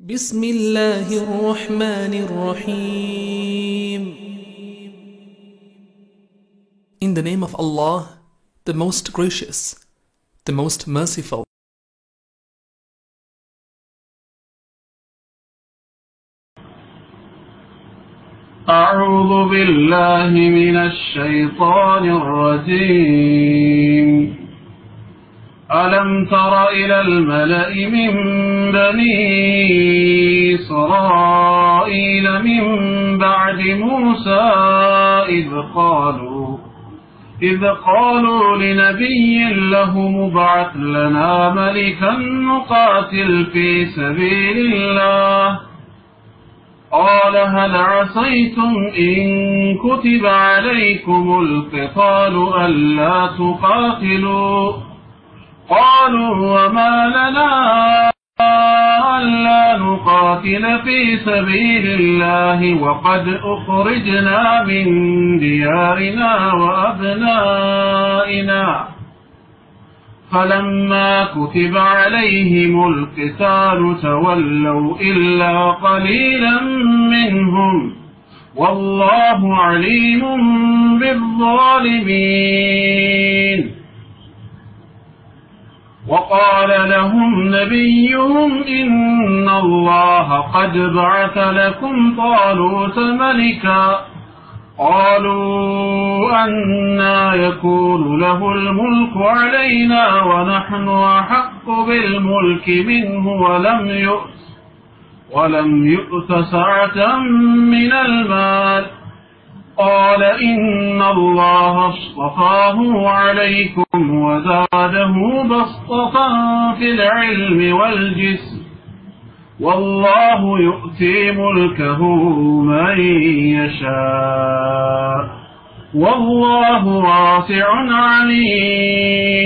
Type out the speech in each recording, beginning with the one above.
بسم الله الرحمن الرحيم. In the name of Allah, the most gracious, the most merciful. أعوذ بالله من الشيطان الرجيم. ألم تر إلى الملأ من بني إسرائيل من بعد موسى إذ قالوا لنبي له مبعث لنا ملكا نقاتل في سبيل الله. قال هل عصيتم إن كتب عليكم القتال ألا تقاتلوا؟ قالوا وما لنا ألا نقاتل في سبيل الله وقد أخرجنا من ديارنا وأبنائنا. فلما كتب عليهم القتال تولوا إلا قليلا منهم والله عليم بالظالمين. وقال لهم نبيهم إن الله قد بعث لكم طالوت ملكا. قالوا أنى يكون له الملك علينا ونحن أحق بالملك منه ولم يؤت سعة من المال. قال إن الله اصطفاه عليكم وزاده بسطة في العلم والجسم والله يؤتي ملكه من يشاء والله واسع عليم.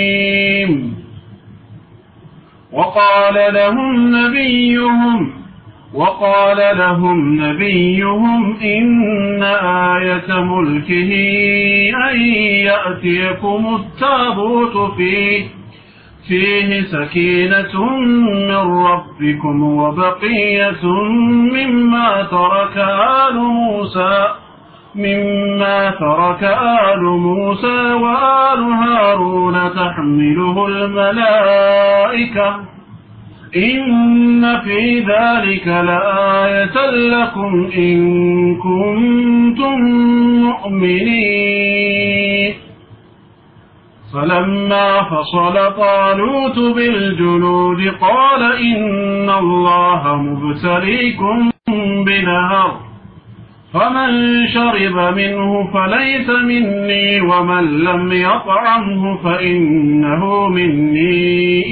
وقال لهم نبيهم إن آية ملكه أن يأتيكم التابوت فيه سكينة من ربكم وبقية مما ترك آل موسى وآل هارون تحمله الملائكة إن في ذلك لآية لكم إن كنتم مؤمنين. فلما فصل طالوت بالجنود قال إن الله مبتليكم بنهر فمن شرب منه فليس مني ومن لم يطعمه فإنه مني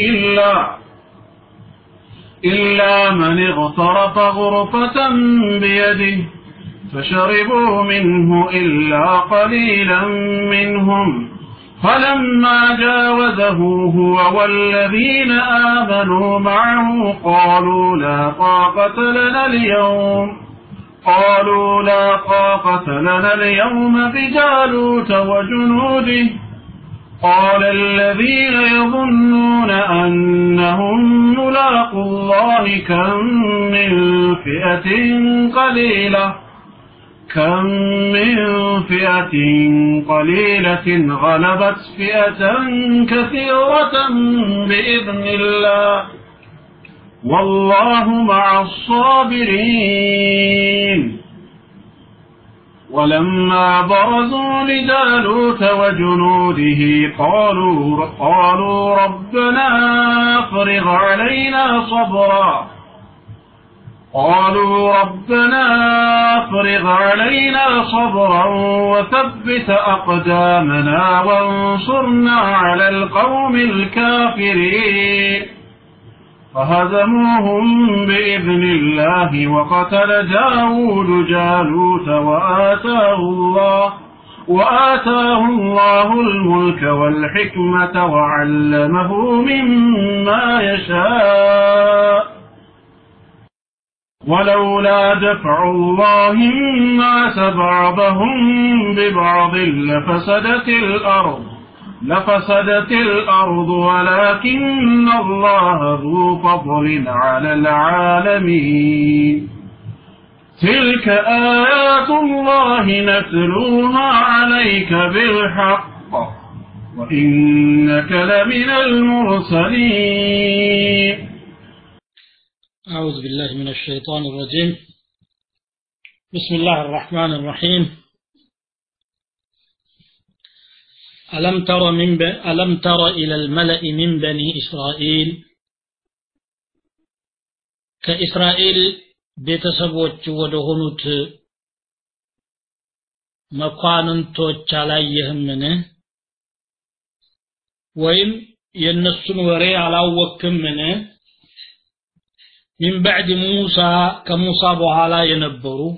إلا من اغترف غرفة بيده فشربوا منه إلا قليلا منهم. فلما جاوزه هو والذين آمنوا معه قالوا لا طاقة لنا اليوم بجالوت وجنوده. قال الذين يظنون أنهم ملاقو الله كم من فئة قليلة غلبت فئة كثيرة بإذن الله والله مع الصابرين. ولما برزوا لجالوت وجنوده قالوا ربنا أفرغ علينا صبرا وثبت أقدامنا وانصرنا على القوم الكافرين. فهزموهم بإذن الله وقتل داود جالوت وآتاه الله الملك والحكمة وعلمه مما يشاء. ولولا دفع الله الناس بعضهم ببعض لفسدت الأرض لفسدت الأرض ولكن الله ذو فضل على العالمين تلك آيات الله نتلوها عليك بالحق وإنك لمن المرسلين أعوذ بالله من الشيطان الرجيم بسم الله الرحمن الرحيم ألم تر إلى الملأ من بني إسرائيل كإسرائيل ቤተሰቦች ወደ ሆኑት መኳንንቶች አላየህምን ወይም የነሱን ወሬ አላወቅህምን من بعد موسى كموسى بحالا ينبروا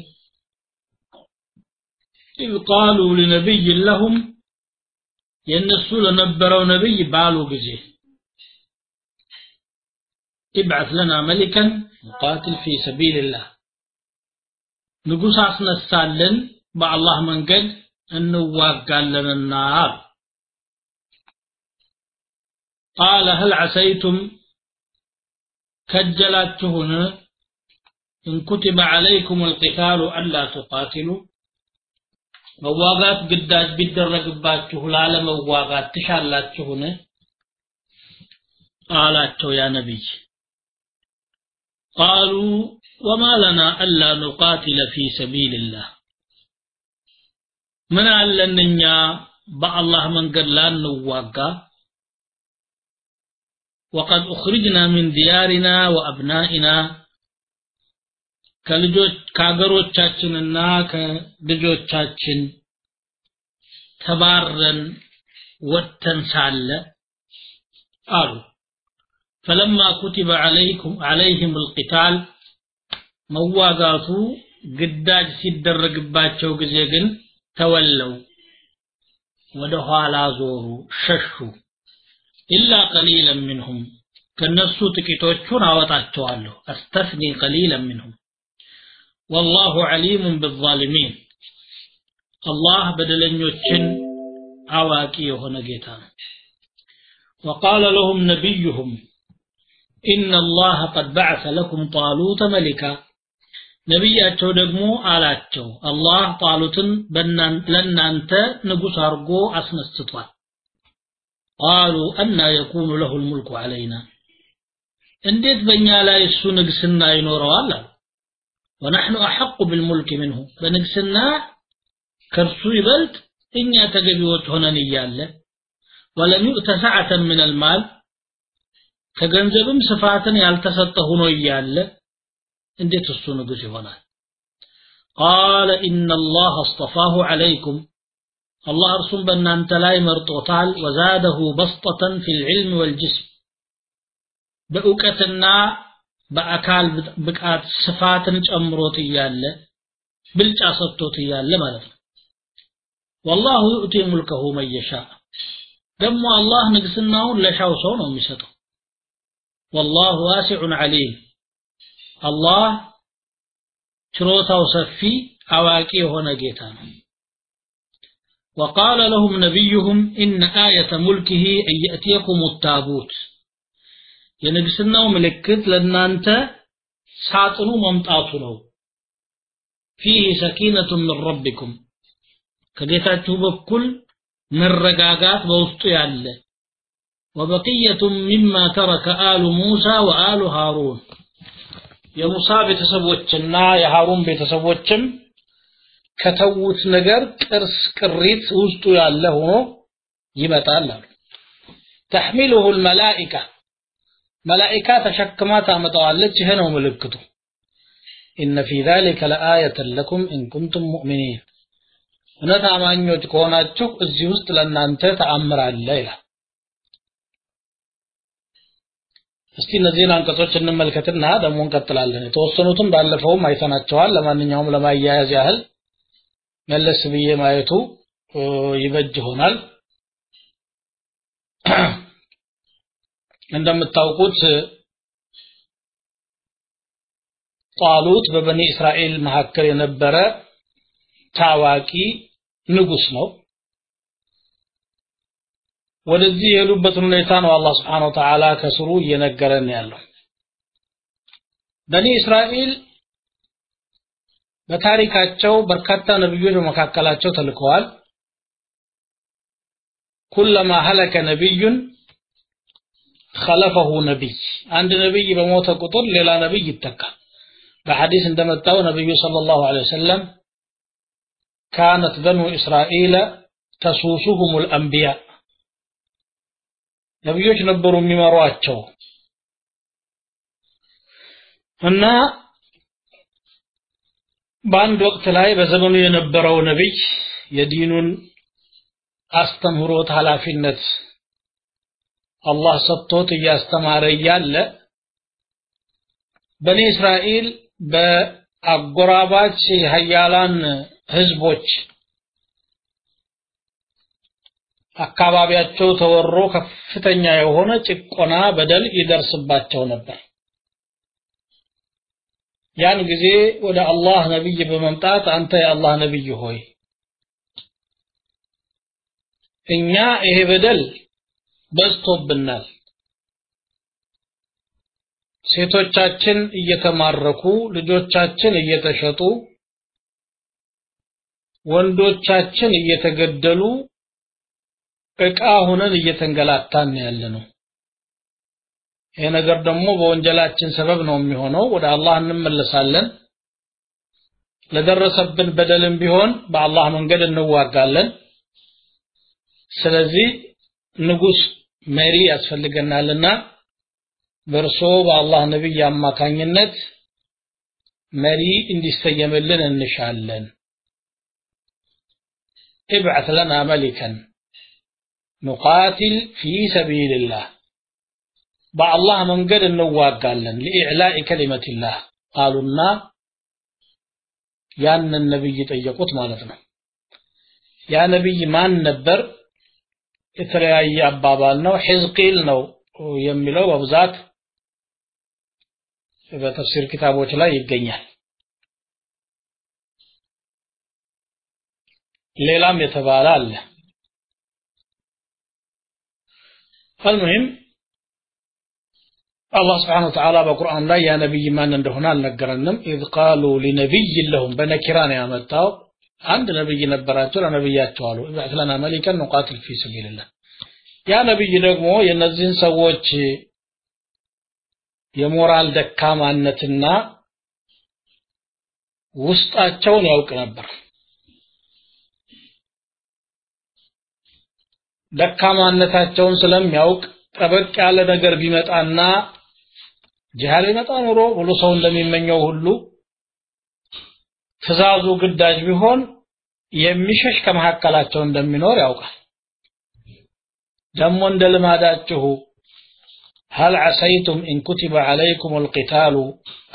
إذ قالوا لنبي لهم ينسوا لنبروا نبي بالوا بزي ابعث لنا ملكا نقاتل في سبيل الله نقول ساسنا السالن بع الله من قد أنه قال لنا النار قال هل عسيتم كجلاتهن إن كتب عليكم القتال ألا تقاتلوا مواغات قداج بدرقباتشه العالم مواغات تشالاتهن قالاتوا يا نبي قالوا وما لنا ألا نقاتل في سبيل الله من علننا بالله من قد لا نواقا وقد أخرجنا من ديارنا وأبنائنا كاغروچاچننا كلጆቻችን ተባረን ወተን ሳለ አሉ فلما كتب عليهم القتال መዋጋቱ ግዳጅ ሲደረግባቸው ጊዜ ግን ተወለው ወደ ኋላ ዞሩ ሸሹ إلا قليلا منهم كنسو تكيتوچون አወጣቸዋለሁ استثني قليلا منهم والله عليم بالظالمين الله በደለኞችን አዋቂ የሆነ ጌታ ነው وقال لهم نبيهم إن الله قد بعث لكم طالوت ملكا ነብያቸው ደግሞ አላቸው አላህ ጣሉትን ለናንተ ንጉስ አርጎ አስነስቷል قالوا أن يكون له الملك علينا انديت بنيا لا يسو نقسنا ينوروا ونحن أحق بالملك منه بنقسنا كرسو يبلت إن يتقبيوت هنا نيالة ولم يؤت سعة من المال كجنزبم صفاتا يالتسطه نيالة انديت السو نقسي هنا قال إن الله اصطفاه عليكم الله رسول بنا انت لا مرطوطال وزاده بسطة في العلم والجسم بأوكتنا بأكال بكات صفاتن جمروت ياله بلجا سطوت ياله مالك والله يؤتي ملكه من يشاء دم الله نقسناه لشاو سو ነው የሚሰጠው والله واسع عليم الله ችሮታው ሰፊ አዋቂ የሆነ ጌታ ነው وقال لهم نبيهم إن آية ملكه أن يأتيكم التابوت ينقسناو ملكت لنانت ساطنو ممطاتو فيه سكينة من ربكم كجيتاچو بكل من رغاغات بوسطو ياله وبقية مما ترك آل موسى وآل هارون يا موسى بيتسبوچنا يا هارون بيتسبوچم ከተውት ነገር ቅርስ ቅሪት ውስጡ ያለ ሆኖ ይመጣል تحمله الملائكة ملائكة ተሸክማ ታመጣዋለች ይሄ ነው ምልክቱ إن في ذلك لآية لكم إن كنتم مؤمنين እውነት አማኞች ከሆናችሁ እዚህ ውስጥ ለእናንተ ተአምር አለ ይላል እስቲ እነዚህን አንቀጾች እንመልከትና ደግሞ እንቀጥላለን የተወሰኑትን ባለፈውም አይተናቸዋል ለማንኛውም ለማያያዝ ያህል መለስ ብዬ ማየቱ ይበጅ ሆናል እንደምታውቁት ጣሉት በበኒ እስራኤል መሐከል የነበረ ታዋቂ ንጉስ ነው ወደዚህ የሄዱበትን ሁኔታ ነው አላህ Subhanahu Wa Ta'ala ከስሩ እየነገረን ያለው በኒ እስራኤል በታሪካቸው በርካታ ነብዮች በመካከላቸው ተልከዋል ኩለማ ሀለከ ነብዩን خلفه نبي عند نبي بموت ቁጥር ሌላ ነብይ ይተካል በሐዲስ እንደመጣው ነብዩ ሰለላሁ ዐለይሂ ወሰለም كانت بنو اسرائيل تسوسهم الانبياء ነብዮች ነበሩ የሚመሯቸው እና በአንድ ወቅት ላይ በዘመኑ የነበረው ነብይ የዲኑን አስተምህሮት ኃላፊነት አላህ ሰጥቶት ያስተማረ ያለ በኒ እስራኤል በአጎራባች ሀያላን ህዝቦች አካባቢያቸው ተወሮ ከፍተኛ የሆነ ጭቆና በደል ይደርስባቸው ነበር ያን ጊዜ ወደ አላህ ነብይ በመምጣት አንተ የአላህ ነብይ ሆይ እኛ ይሄ በደል በዝቶብናል ሴቶቻችን እየተማረኩ ልጆቻችን እየተሸጡ ወንዶቻችን እየተገደሉ ዕቃ ሆነን እየተንገላታን ያለነው ይሄ ነገር ደግሞ በወንጀላችን ሰበብ ነው የሚሆነው ወደ አላህ እንመለሳለን ለደረሰብን በደልም ቢሆን በአላህ መንገድ እንዋጋለን ስለዚህ ንጉስ መሪ ያስፈልገናልና በርሶ በአላህ ነብይ አማካኝነት መሪ እንዲሰየምልን እንሻለን ابعث لنا ملكا نقاتل في سبيل الله بالله መንገድ እንዋጋለን لإعلاء كلمة الله قالوا ያንን ነብይ ጠየቁት ማለት ነው ያ ነብይ ማን ነበር የተለያየ አባባል ነው ሕዝቂል ነው የሚለው በብዛት በተፍሲር ኪታቦች ላይ ይገኛል ሌላም የተባለ አለ المهم الله سبحانه وتعالى በቁርአን ላይ ያ ነብይ ማን እንደሆነ አልነገረንም اذ قالوا لنبي لهم በነኪራን ያመጣው አንድ ነብይ ነበራቸው ለነብያቸው አሉ ابعث لنا ملكا نقاتل في سبيل الله ያ ነብይ ደግሞ የነዚህን ሰዎች የሞራል ደካማነትና ውስጣቸውን ያውቅ ነበር ደካማነታቸውን ስለሚያውቅ ጠበቅ ያለ ነገር ቢመጣና ጂሃድ ቢመጣ ኖሮ ሁሉ ሰው እንደሚመኘው ሁሉ ትዛዙ ግዳጅ ቢሆን የሚሸሽ ከመሐከላቸው እንደሚኖር ያውቃል ደሞ እንደልማዳችሁ هل عسيتم إن كتب عليكم القتال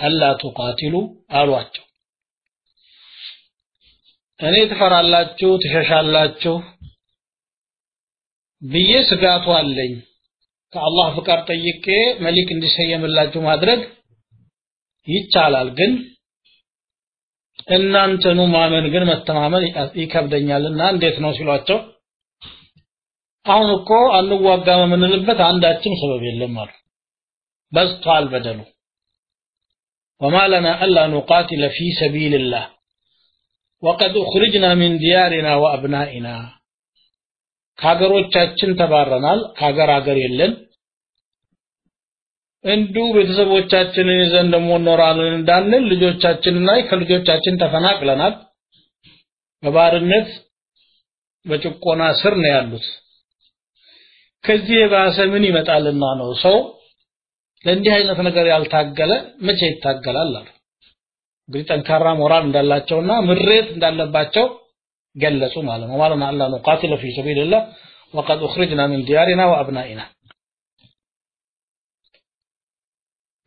ألا تقاتلوا አሏቸው እኔ ተፈራላችሁ ተሸሻላችሁ ብዬ ስጋቱ አለኝ ከአላህ ፍቃድ ጠይቄ መሊክ እንዲሰየምላችሁ ማድረግ ይቻላል ግን እናንተኑ ማመን ግን መተማመን ይከብደኛልና እንዴት ነው ሲሏቸው አሁን እኮ አንዋጋም ምንልበት አንዳችን ሰበብ የለም አሉ በዝቷል በደሉ وما لنا الا نقاتل في سبيل الله وقد اخرجنا من ديارنا وابنائنا ካገሮቻችን ተባረናል ካገር የለን እንዱ ቤተሰቦቻችንን ይዘን ደሞ ኖራለን እንዳንል ልጆቻችንና ከልጆቻችን ተፈናቅለናል በባርነት በጭቆና ስር ነው ያሉት ከዚህ የባሰ ምን ይመጣልና ነው ሰው ለእንዲህ አይነት ነገር ያልታገለ መቼ ይታገላል አሉ እንግዲህ ጠንካራ ሞራል እንዳላቸውና ምሬት እንዳለባቸው ገለጹ ማለት ነው ማለት አላህ نقاتل في سبيل الله وقد اخرجنا من ديارنا وابنائنا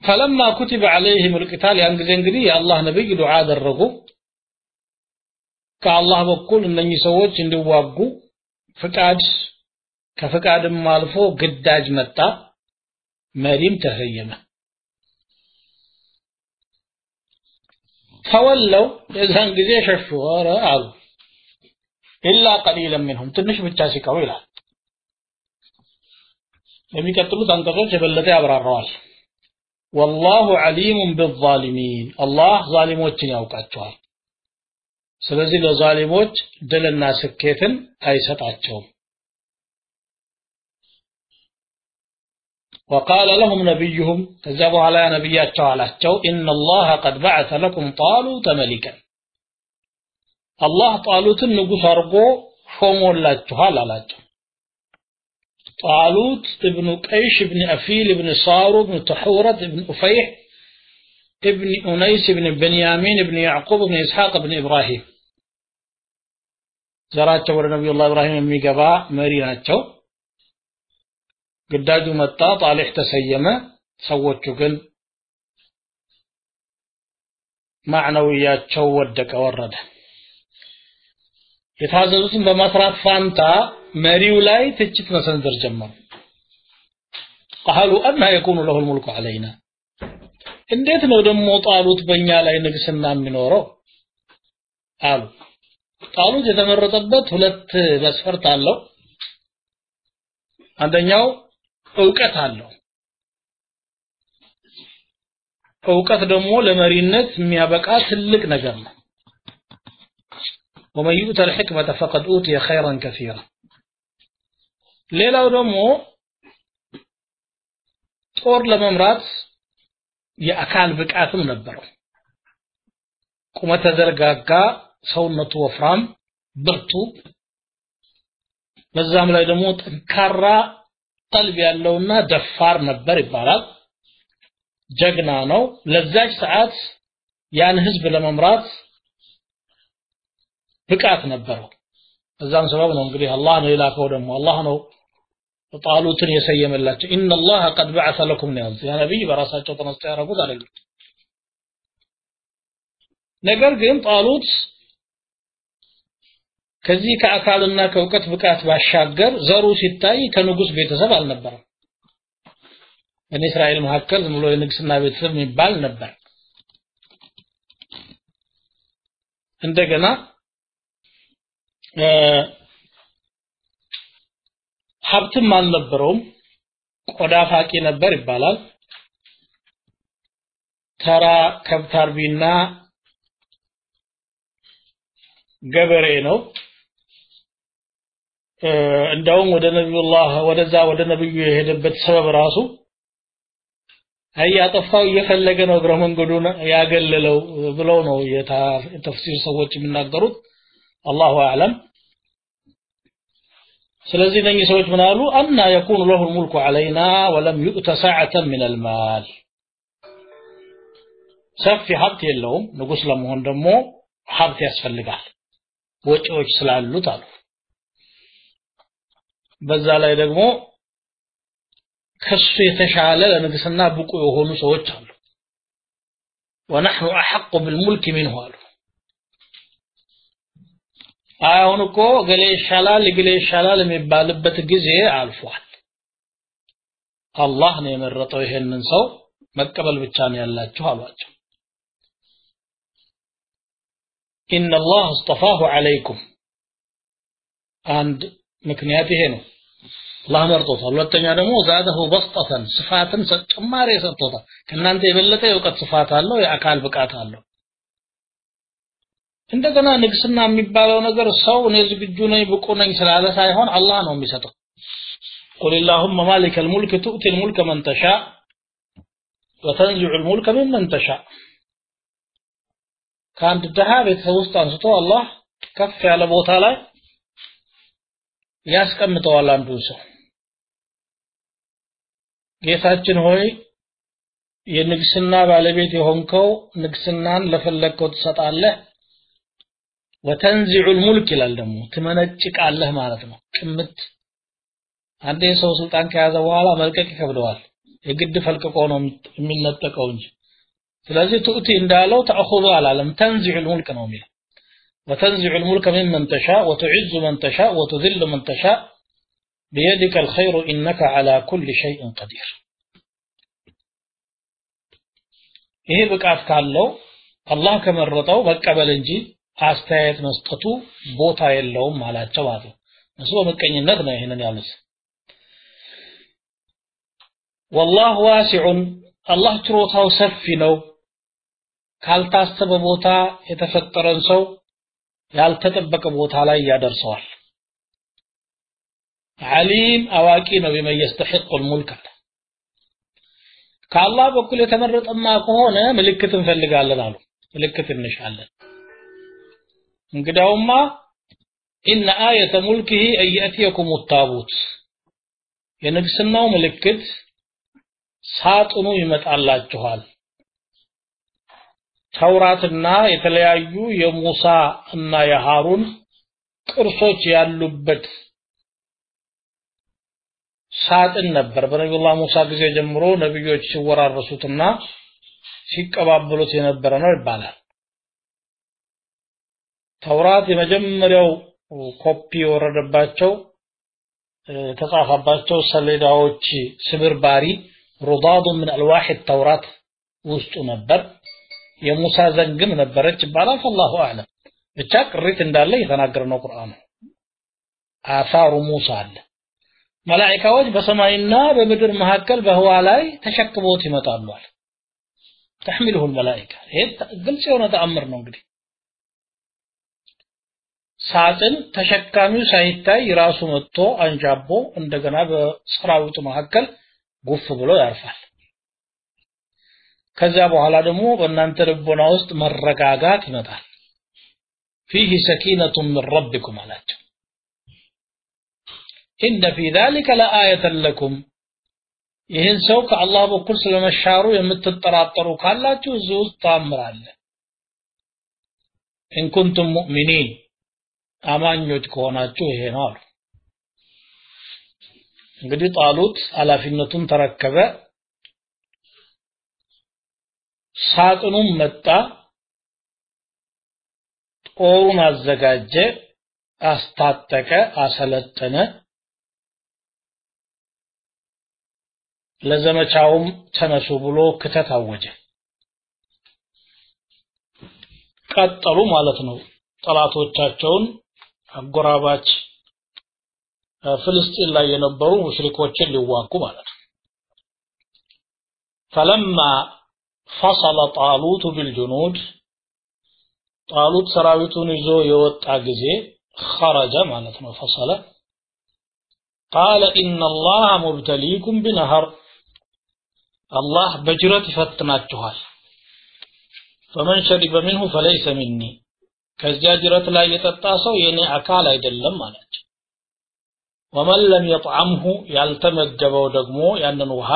فلما كتب عليهم القتال ያን ጊዜ እንግዲህ የአላህ ነብይ ዱዓ አደረጉ ከአላህ በኩል እነኚህ ሰዎች እንዲዋጉ ፍቃድ ከፍቃድም አልፎ ግዳጅ መጣ መሪም ተሰየመ ተወለው የዛን ጊዜ ሸሹ ኧረ አሉ إلا قليلا منهم ትንሽ ብቻ ሲቀሩ ይላል የሚቀጥሉት አንቀጾች የበለጠ ያብራራዋል والله عليم بالظالمين الله ዛሊሞችን ያውቃቸዋል ስለዚህ ለዛሊሞች ድልና ስኬትን አይሰጣቸውም وقال لهم نبيهم كذبوا على نبياتهم علاتهم إن الله قد بعث لكم طالوت ملكا الله طالوت ንጉስ አርጎ ሾሞላችኋል አላቸው طالوت ابن قيش ابن أفيل ابن صارو ابن طحورة ابن أفيح ابن أنيس ابن بنيامين ابن يعقوب ابن إسحاق ابن إبراهيم زراتቸው ወደ ነብዩ ኢብራሂም የሚገባ መሪ ናቸው ግዳጁ መጣ ጣሊህ ተሰየመ ሰዎቹ ግን ማዕናዊያቸው ወደቀ ወረደ የታዘዙትን በመስራት ፋንታ መሪው ላይ ትችት መሰንዘር ጀመሩ قالوا أن يكون له الملك علينا እንዴት ነው ደሞ ጣሉት በእኛ ላይ ንግስና የሚኖረው አሉ ጣሉት የተመረጠበት ሁለት መስፈርት አለው አንደኛው ዕውቀት አለው ዕውቀት ደግሞ ለመሪነት የሚያበቃ ትልቅ ነገር ነው ومن يؤت الحكمة فقد أوتي خيرا كثيرا ሌላው ደግሞ ጦር ለመምራት የአካል ብቃትም ነበረው ቁመተ ዘርጋጋ ሰውነቱ ወፍራም ብርቱ በዛም ላይ ደግሞ ጠንካራ ቀልብ ያለውና ደፋር ነበር ይባላል ጀግና ነው ለዛች ሰዓት ያን ህዝብ ለመምራት ብቃት ነበረው በዛም ሰበብ ነው እንግዲህ አላህ ነው የላከው ደግሞ አላህ ነው ጣሉትን የሰየመላቸው ان الله قد بعث لكم ያ ነብይ በራሳቸው ተነስተው ያረጉት አይደለም ነገር ግን ጣሉት ከዚህ ከአካልና ከዕውቀት ብቃት ባሻገር ዘሩ ሲታይ ከንጉስ ቤተሰብ አልነበረም በእስራኤል መካከል ዝም ብሎ የንግስና ቤተሰብ የሚባል ነበር እንደገና ሀብትም አልነበረውም ቆዳ ፋቂ ነበር ይባላል ተራ ከብት አርቢና ገበሬ ነው እንደውም ወደ ነብዩላህ ወደ ነብዩ የሄደበት ሰበብ ራሱ ያጠፋው እየፈለገ ነው እግረ መንገዱን ያገለለው ብለው ነው የተፍሲር ሰዎች የሚናገሩት አላሁ አዕለም ስለዚህ ነኝ ሰዎች ምን አሉ አና يكون له الملك علينا ولم يؤت ساعة من المال ሰፊ ሀብት የለውም ንጉስ ለመሆን ደግሞ ሀብት ያስፈልጋል ወጪዎች ስላሉት አሉ በዛ ላይ ደግሞ ከሱ የተሻለ ለንግስና ብቁ የሆኑ ሰዎች አሉ ونحن احق بالملك منه አሉ አሁን እኮ ገሌ ይሻላል የሚባልበት ጊዜ አልፏል አላህ ነው የመረጠው ይሄንን ሰው መቀበል ብቻ ነው ያላችሁ አሏቸው ان الله اصطفاه عليكم አንድ ምክንያት ይሄ ነው አላህ መርጦታል ሁለተኛ ደግሞ ዛደሁ በስጠተን ስፋትን ተጨማሪ ሰጥቶታል ከናንተ የበለጠ የዕውቀት ስፋት አለው የአካል ብቃት አለው እንደገና ንግስና የሚባለው ነገር ሰው ነው ዝግጁ ነኝ ብቁ ነኝ ስላለ ሳይሆን አላህ ነው የሚሰጠው قل اللهم مالك الملك تؤتي الملك من تشاء وتنزع الملك ممن تشاء كانت الدهاب يتوسط አንስቶ አላህ ከፍ ያለ ቦታ ላይ ያስቀምጠዋል አንዱ ሰው ጌታችን ሆይ የንግስና ባለቤት የሆንከው ንግስናን ለፈለከው ትሰጣለህ وتنزع الملك ይላል ደግሞ ትመነጭቃለህ ማለት ነው ቅምት አንዴ ሰው ስልጣን ከያዘ በኋላ መልቀቅ ይከብደዋል የግድ ፈልቀቆ ነው የሚነጠቀው እንጂ ስለዚህ ትኡቲ እንዳለው ተأخذ አላለም تنزع الملك ነው የሚለው وتنزع الملك ممن تشاء وتعز من تشاء وتذل من تشاء بيدك الخير إنك على كل شيء قدير ይሄ ብቃት ካለው አላህ ከመረጠው መቀበል እንጂ አስተያየት መስጠቱ ቦታ የለውም አላቸው ማለት ነው እሱ በመቀኝነት ነው ይሄንን ያሉት والله واسع الله ችሮታው ሰፊ ነው ካልታሰበ ቦታ የተፈጠረን ሰው ያልተጠበቀ ቦታ ላይ ያደርሰዋል عليم አዋቂ ነው بما يستحق الملك ከአላህ በኩል የተመረጠማ ከሆነ ምልክት እንፈልጋለን አሉ ምልክት እንሻለን እንግዳውማ إن آية ملكه أن يأتيكم التابوت የንግስናው ምልክት ሳጥኑ ይመጣላችኋል ተውራትና የተለያዩ የሙሳ እና የሃሩን ቅርሶች ያሉበት ሳጥን ነበር በነብዩላህ ሙሳ ጊዜ ጀምሮ ነብዮች ሲወራረሱትና ሲቀባበሉት የነበረ ነው ይባላል ተውራት የመጀመሪያው ኮፒ ወረደባቸው ተጻፈባቸው ሰሌዳዎች ስብርባሪ رضاد من الواح التوراة ውስጡ ነበር የሙሳ ዘንግም ነበረች ይባላል الله اعلم ብቻ ቅሪት እንዳለ የተናገረ ነው ቁርአኑ አሳሩ ሙሳ አለ መላእክቶች በሰማይና በምድር መካከል በህዋ ላይ ተሸክመውት ይመጣሉ አለ تحمله الملائكه ይሄ ግልጽ የሆነ ተአምር ነው እንግዲህ ሳጥን ተሸካሚው ሳይታይ ራሱ መጥቶ አንጃቦ እንደገና በሰራዊቱ መካከል ጉፍ ብሎ ያርፋል ከዛ በኋላ ደግሞ በእናንተ ልቦና ውስጥ መረጋጋት ይመጣል فيه سكينة من ربكم አላቸው إن في ذلك لآية لكم ይህን ሰው ከአላህ በኩል ስለመሻሩ የምትጠራጠሩ ካላችሁ እዚህ ውስጥ ተአምር አለ إن كنتم مؤمنين አማኞች ከሆናችሁ ይሄ ነው አሉ እንግዲህ ጣሉት ኃላፊነቱን ተረከበ ሳጥኑም መጣ ጦሩን አዘጋጀ አስታጠቀ አሰለጠነ ለዘመቻውም ተነሱ ብሎ ክተት አወጀ ቀጠሉ ማለት ነው ጠላቶቻቸውን አጎራባች ፍልስጤም ላይ የነበሩ ሙሽሪኮችን ሊዋጉ ማለት ነው فلما فصل طالوت بالجنود طالوت ሰራዊቱን ይዞ የወጣ ጊዜ خرج ማለት ነው فصل قال إن الله مبتليكم بنهر الله በጅረት ይፈትናችኋል فمن شرب منه فليس مني ከዚያ ጅረት ላይ የጠጣ ሰው የኔ አካል አይደለም ማለት ومن لم يطعمه ያልተመገበው ደግሞ ያንን ውሃ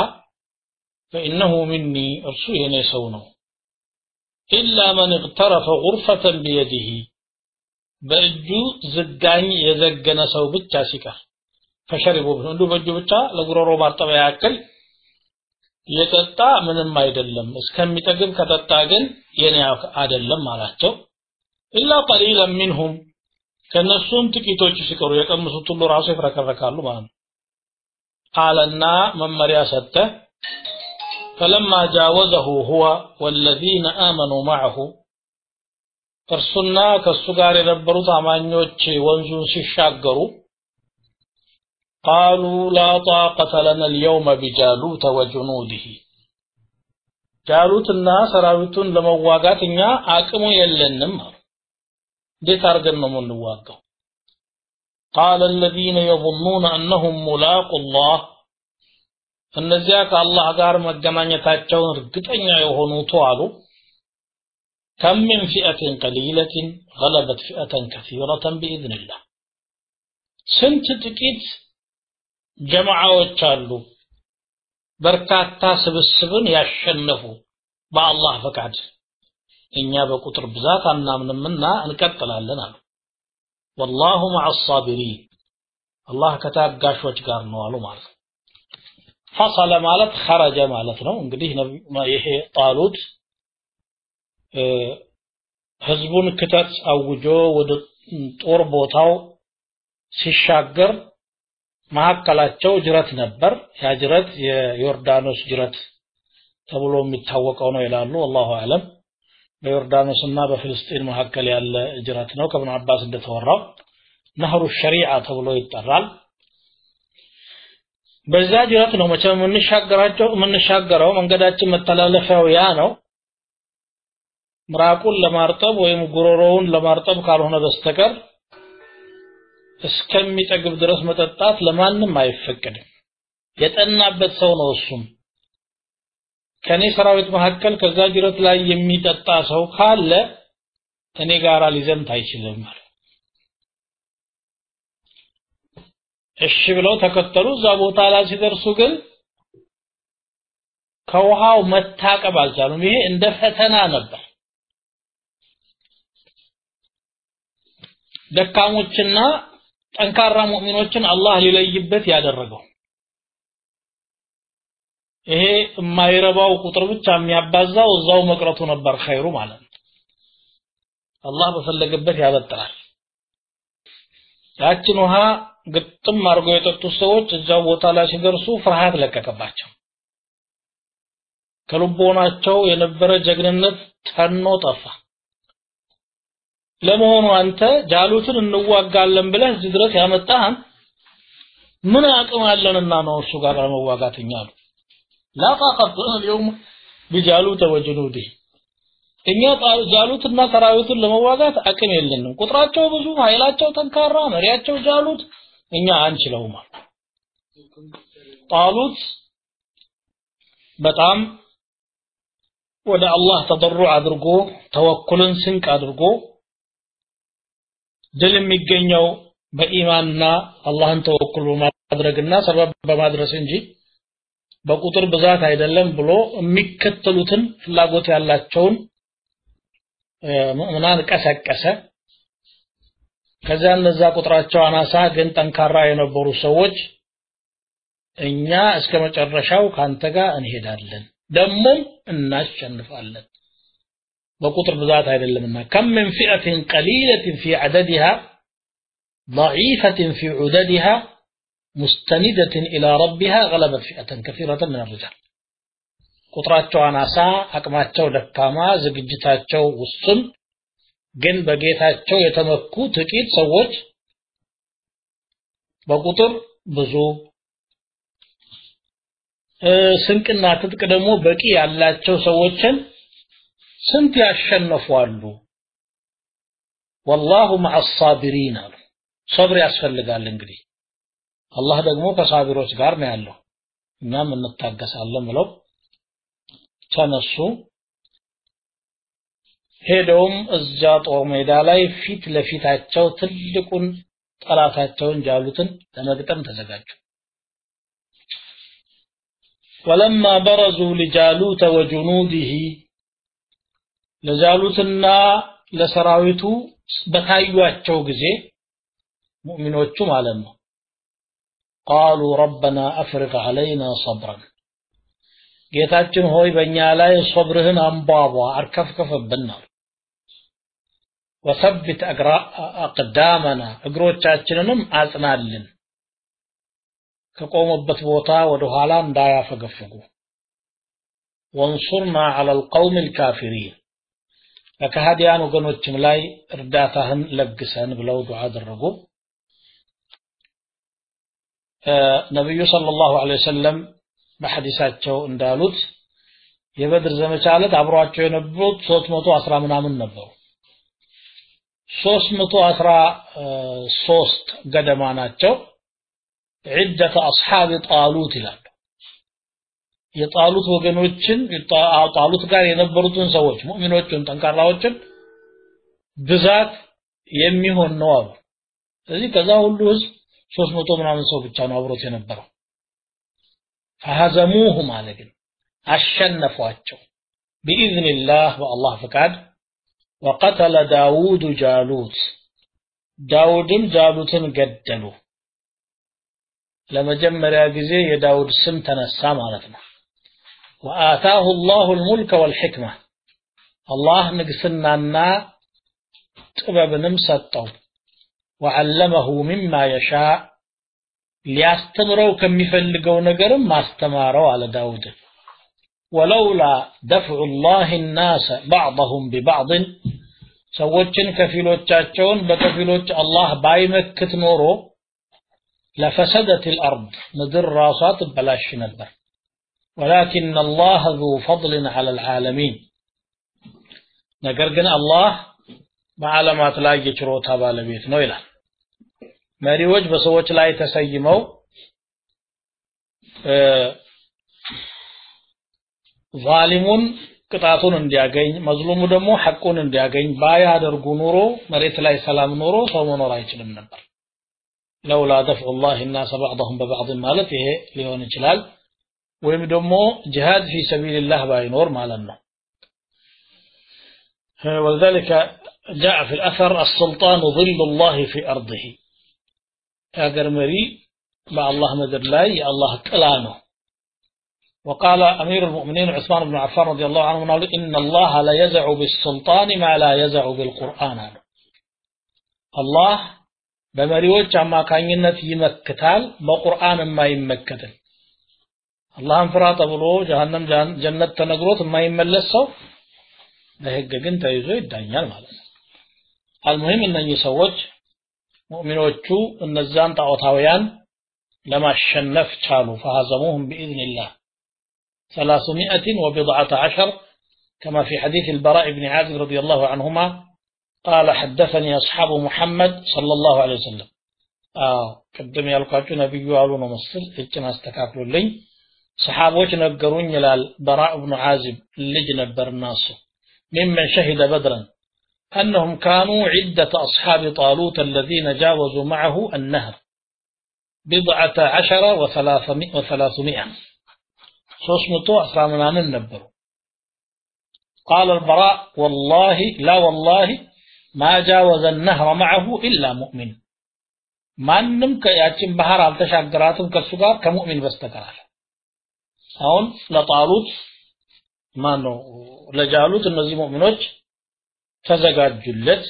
فإنه مني እርሱ የኔ ሰው ነው إلا من اغترف غرفة بيده በእጁ ዝጋኝ የዘገነ ሰው ብቻ ሲቀር فشربوا እንዱ በእጁ ብቻ ለጉሮሮ ማርጠቢያ ያክል የጠጣ ምንም አይደለም እስከሚጠግብ ከጠጣ ግን የኔ አይደለም አላቸው إلا قليلا منهم ከነሱም ጥቂቶች ሲቀሩ የቀምሱት ሁሉ ራሱ ይፈረከረካሉ ማለት ነው ቃልና መመሪያ ሰጠ فلما جاوزه هو والذين آمنوا معه እርሱና ከሱ ጋር የነበሩት አማኞች ወንዙን ሲሻገሩ قالوا لا طاقة لنا اليوم بجالوت وجنوده ጃሉትና ሰራዊቱን ለመዋጋት እኛ አቅሙ የለንም እንዴት አርገን ነው የምንዋጋው قال الذين يظنون انهم ملاقو الله እነዚያ ከአላህ ጋር መገናኘታቸውን እርግጠኛ የሆኑት አሉ كم من فئة قليلة غلبت فئة كثيرة بإذن الله ስንት ጥቂት ጀማዓዎች አሉ በርካታ ስብስብን ያሸነፉ በአላህ ፈቃድ እኛ በቁጥር ብዛት አናምንምና እንቀጥላለን አሉ والله مع الصابرين الله ከታጋሾች ጋር ነው አሉ ማለት فصل ማለት خرج ማለት ነው እንግዲህ ይሄ ጣሉት ህዝቡን ክተት አውጆ ወደ ጦር ቦታው ሲሻገር ማከላቸው ጅረት ነበር ያ ጅረት የዮርዳኖስ ጅረት ተብሎ የሚታወቀው ነው ይላሉ والله اعلم በዮርዳኖስና በፍልስጤም መካከል ያለ ጅረት ነው ከኢብኑ አባስ እንደተወራው ነህሩ ሸሪዓ ተብሎ ይጠራል በዛ ጅረት ነው መቼም የምንሻገረው መንገዳችን መተላለፊያው ያ ነው ምራቁን ለማርጠብ ወይም ጉሮሮውን ለማርጠብ ካልሆነ በስተቀር እስከሚጠግብ ድረስ መጠጣት ለማንም አይፈቀድም የጠናበት ሰው ነው እሱም ከኔ ሰራዊት መሐከል ከዛ ጅረት ላይ የሚጠጣ ሰው ካለ እኔ ጋራ ሊዘምት አይችልም ማለት እሺ ብለው ተከተሉ እዛ ቦታ ላይ ሲደርሱ ግን ከውሃው መታቀብ አልቻሉም ይሄ እንደ ፈተና ነበር ደካሞችና ጠንካራ ሙእሚኖችን አላህ ሊለይበት ያደረገው ይሄ የማይረባው ቁጥር ብቻ የሚያባዛው እዛው መቅረቱ ነበር ኸይሩ ማለት ነው አላህ በፈለገበት ያበጥራል ያችን ውሃ ግጥም አድርገው የጠጡ ሰዎች እዛው ቦታ ላይ ሲደርሱ ፍርሃት ለቀቀባቸው ከልቦናቸው የነበረ ጀግንነት ተኖ ጠፋ ለመሆኑ አንተ ጃሉትን እንዋጋለን ብለህ እዚህ ድረስ ያመጣህን ምን አቅም አለንና ነው እሱ ጋር ለመዋጋትኛሉ لا طاقة اليوم بجالوت وجنوده እኛ ጃሉትና ሰራዊቱን ለመዋጋት አቅም የለንም ቁጥራቸው ብዙ ኃይላቸው ጠንካራ መሪያቸው ጃሉት እኛ አንችለውም ጣሉት በጣም ወደ አላህ ተضرع አድርጎ ተወኩልን ስንቅ አድርጎ ድል የሚገኘው በኢማንና አላህን ተወኩል በማድረግና ሰበብ በማድረስ እንጂ በቁጥር ብዛት አይደለም ብሎ የሚከተሉትን ፍላጎት ያላቸውን ሙእሚናን ቀሰቀሰ ከዛ እነዛ ቁጥራቸው አናሳ ግን ጠንካራ የነበሩ ሰዎች እኛ እስከ መጨረሻው ካንተ ጋር እንሄዳለን ደሞ እናሸንፋለን በቁጥር ብዛት አይደለምና كم من فئة قليلة في عددها ضعيفة في عددها مستندة إلى ربها غلبت فئة كثيرة من الرجال ቁጥራቸው አናሳ አቅማቸው ደካማ ዝግጅታቸው ውስን ግን በጌታቸው የተመኩ ጥቂት ሰዎች በቁጥር ብዙ ስንቅና ትጥቅ ደግሞ በቂ ያላቸው ሰዎችን ስንት ያሸነፉአሉ والله مع الصابرين صبر ያስፈልጋል እንግዲህ አላህ ደግሞ ከሳቢሮች ጋር ነው ያለው እኛም እንታገሳለን ብለው ተነሱ ሄደውም እዛ ጦር ሜዳ ላይ ፊት ለፊታቸው ትልቁን ጠላታቸውን ጃሉትን ለመግጠም ተዘጋጁ ولما برزوا لجالوت وجنوده ለጃሉትና ለሰራዊቱ በታዩአቸው ጊዜ ሙእሚኖቹ ማለት ነው قالوا ربنا افرغ علينا صبرا ጌታችን ሆይ በእኛ ላይ ሶብርህን አንባባ አርከፍከፍብና وثبت اقدامنا እግሮቻችንንም አጽናልን ከቆሙበት ቦታ ወደ ኋላ እንዳያፈገፍጉ وانصرنا على القوم الكافرين ለከሃዲያን ወገኖችም ላይ እርዳታህን ለግሰን ብለው ዱዓ አደረጉ ነብዩ ሰለላሁ ዐለይሂ ወሰለም በሐዲሳቸው እንዳሉት የበድር ዘመቻ ዕለት አብሯቸው የነበሩት 310 ምናምን ነበሩ 313 ገደማ ናቸው عدة أصحاب طالوت ይላል የጣሉት ወገኖችን ጣሉት ጋር የነበሩትን ሰዎች ሙእሚኖችን ጠንካራዎችን ብዛት የሚሆን ነው አሉ ስለዚህ ከዛ ሁሉ ህዝብ 300 ምናምን ሰው ብቻ ነው አብሮት የነበረው فهزموهم ማለት ግን አሸነፏቸው باذن الله والله فقد وقتل داوود جالوت داودም ጃሉትን ገደሉ ለመጀመሪያ ጊዜ የዳውድ ስም ተነሳ ማለት ነው وآتاه الله الملك والحكمة الله نقسننا ጥበብንም ሰጠው وعلمه مما يشاء ሊያስተምረው ከሚፈልገው ነገርም ማስተማረው አለ ዳውድ ولولا دفع الله الناس بعضهم ببعض ሰዎችን ከፊሎቻቸውን በከፊሎች አላህ ባይመክት ኖሮ لفسدت الأرض مدر راسات بلاش نبر ولكن الله ذو فضل على العالمين نقرقنا الله بعلمات لا يجروتها بالبيت نويلا مريوج بسوچ لا يتسيمو ظالمون ቅጣቱን እንዲያገኝ መዝሉሙ ደግሞ ሐቁን እንዲያገኝ ባያደርጉ ኑሮ መሬት ላይ ሰላም ኑሮ ሰው መኖር አይችልም ነበር لولا دفع الله الناس بعضهم ببعض ማለት ይሄ ሊሆን ይችላል ወይም ደግሞ ጂሃድ في سبيل الله ባይኖር ማለት ነው ولذلك جاء في الأثر السلطان ظل الله في أرضه أجر مري مع الله مدر لا يا الله كلامه وقال أمير المؤمنين عثمان بن عفان رضي الله عنه إن الله لا يزع بالسلطان ما لا يزع بالقرآن الله بمريوج عما كان ينتي يمكتال بقرآن ما يمكتل الله انفرات بلو جهنم جنة تنقروت ما يملسوا لهيك جنت يزوي الدنيا مالنا المهم أن يسوج مؤمنوچو النزان تعوتاويان لما الشنف شالوا فهزموهم بإذن الله 310 كما في حديث البراء بن عازب رضي الله عنهما قال حدثني أصحاب محمد صلى الله عليه وسلم قدم يلقاكو نبي يقولون مصر إجنا استكافلوا لي صحابوش نقرون يلال براء بن عازب اللي برناس ممن شهد بدرا أنهم كانوا عدة أصحاب طالوت الذين جاوزوا معه النهر 17 و300 صوصمتو أسرامنا النبر قال البراء والله لا والله ما جاوز النهر معه إلا مؤمن ما نمك ياتم بحر على تشاقراتهم كالسقار كمؤمن بستقرار هون لطالوت ما نو لجالوت النزي مؤمنوች ተዘጋጁለት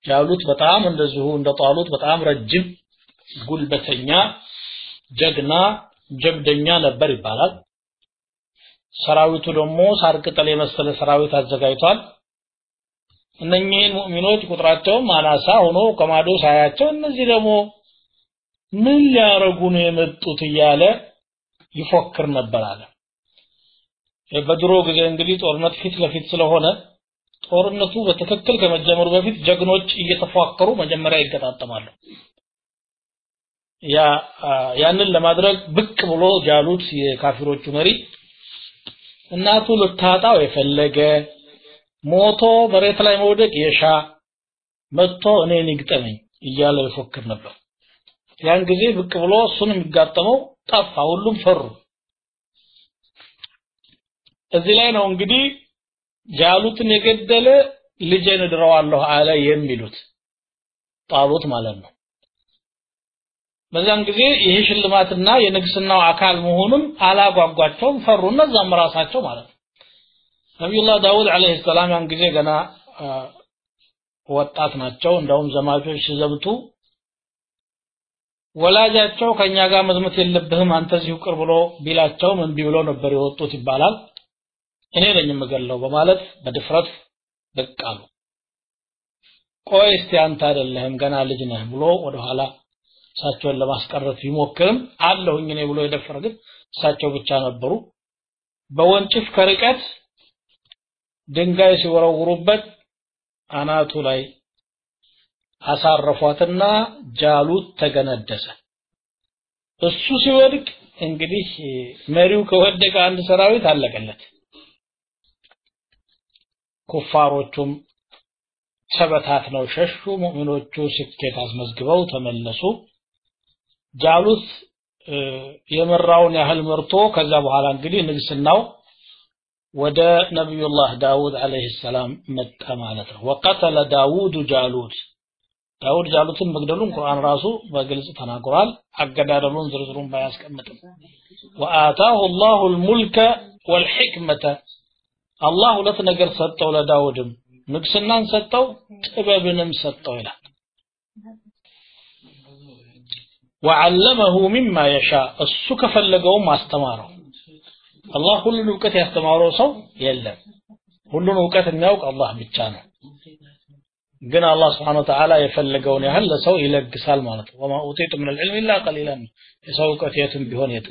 ጃሉት በጣም እንደዚሁ እንደ ጣሉት በጣም ረጅም ጉልበተኛ ጀግና ጀብደኛ ነበር ይባላል ሰራዊቱ ደግሞ ሳር ቅጠል የመሰለ ሰራዊት አዘጋጅቷል እነኚህን ሙእሚኖች ቁጥራቸው ማናሳ ሆኖ ከማዶ ሳያቸው እነዚህ ደግሞ ምን ሊያረጉ ነው የመጡት እያለ ይፎክር ነበር አለ በድሮ ጊዜ እንግዲህ ጦርነት ፊት ለፊት ስለሆነ ጦርነቱ በትክክል ከመጀመሩ በፊት ጀግኖች እየተፋከሩ መጀመሪያ ይገጣጠማሉ ያንን ለማድረግ ብቅ ብሎ ጃሉት የካፊሮቹ መሪ እናቱ ልታጣው የፈለገ ሞቶ በሬት ላይ መውደቅ የሻ መጥቶ እኔን ይግጠመኝ እያለ ይፎክር ነበር ያን ጊዜ ብቅ ብሎ እሱን የሚጋጠመው ጠፋ ሁሉም ፈሩ እዚህ ላይ ነው እንግዲህ ጃሉትን የገደለ ልጄን ድረዋለሁ አለ የሚሉት ጣሉት ማለት ነው በዛን ጊዜ ይሄ ሽልማትና የንግስናው አካል መሆኑን አላጓጓቸውም ፈሩና እዛም ራሳቸው ማለት ነው ነብዩላህ ዳውድ አለይሂ ሰላም ያን ጊዜ ገና ወጣት ናቸው እንደውም ዘማቾች ሲዘብቱ ወላጃቸው ከኛ ጋር መዝመት የለብህም አንተ እዚሁ ቅር ብሎ ቢላቸው ምን ቢብሎ ነበር የወጡት ይባላል እኔ ነኝ የምገለው በማለት በድፍረት በቃሉ ቆይ እስቲ አንተ አይደለህም ገና ልጅ ነህ ብሎ ወደ ኋላ እሳቸውን ለማስቀረት ይሞክርም አለሁኝ እኔ ብሎ የደፈረ ግን እሳቸው ብቻ ነበሩ በወንጭፍ ከርቀት ድንጋይ ሲወረውሩበት አናቱ ላይ አሳረፏትና ጃሉት ተገነደሰ እሱ ሲወድቅ እንግዲህ መሪው ከወደቀ አንድ ሰራዊት አለቀለት ኩፋሮቹም ተበታትነው ሸሹ ሙእሚኖቹ ስኬት አስመዝግበው ተመለሱ ጃሉት የመራውን ያህል መርቶ ከዛ በኋላ እንግዲህ ንግስናው ወደ ነብዩላህ ዳውድ አለይሂ ሰላም መጣ ማለት ነው ወቀተለ ዳውድ ዳውድ ጃሉትን መግደሉን ቁርአን ራሱ በግልጽ ተናግሯል አገዳደሉን ዝርዝሩን ባያስቀምጥም ወአታሁ الله الملك والحكمه الله ሁለት ነገር ሰጠው ለዳውድም ንግስናን ሰጠው ጥበብንም ሰጠው ይላል وعلمه مما يشاء እሱ ከፈለገው ማስተማረው الله ሁሉን ዕውቀት ያስተማረው ሰው የለም ሁሉን ዕውቀት የሚያውቅ አላህ ብቻ ነው ግን አላህ Subhanahu Wa Ta'ala የፈለገውን ያህል ለሰው ይለግሳል ማለት ነው وما اوتيت من العلم الا قليلا የሰው ቀጥየትም ቢሆን የት